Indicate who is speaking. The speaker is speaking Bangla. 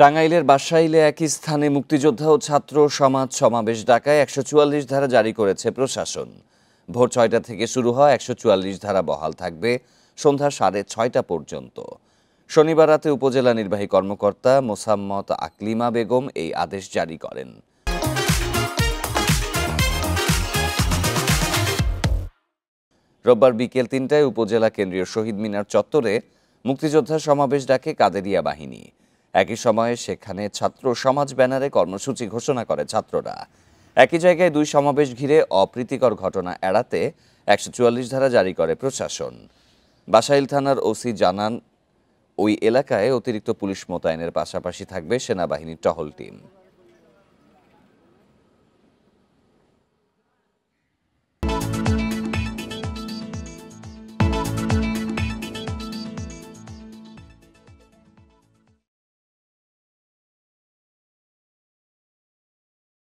Speaker 1: টাঙ্গাইলের বাসাইলে একই স্থানে মুক্তিযোদ্ধা ও ছাত্র সমাজ সমাবেশ ডাকায় ১৪৪ ধারা জারি করেছে প্রশাসন। ভোর ৬টা থেকে শুরু হয় ১৪৪ ধারা বহাল থাকবে সন্ধ্যা ৬:৩০ পর্যন্ত। শনিবার রাতে উপজেলা নির্বাহী কর্মকর্তা মোসাম্মত আকলিমা বেগম এই আদেশ জারি করেন। রোববার বিকেল ৩টায় উপজেলা কেন্দ্রীয় শহীদ মিনার চত্বরে মুক্তিযোদ্ধা সমাবেশ ডাকে কাদেরিয়া বাহিনী। একই সময়ে সেখানে ছাত্র সমাজ ব্যানারে কর্মসূচি ঘোষণা করে ছাত্ররা। একই জায়গায় দুই সমাবেশ ঘিরে অপ্রীতিকর ঘটনা এড়াতে ১৪৪ ধারা জারি করে প্রশাসন। বাসাইল থানার ওসি জানান, ওই এলাকায় অতিরিক্ত পুলিশ মোতায়েনের পাশাপাশি থাকবে সেনাবাহিনীর টহল টিম।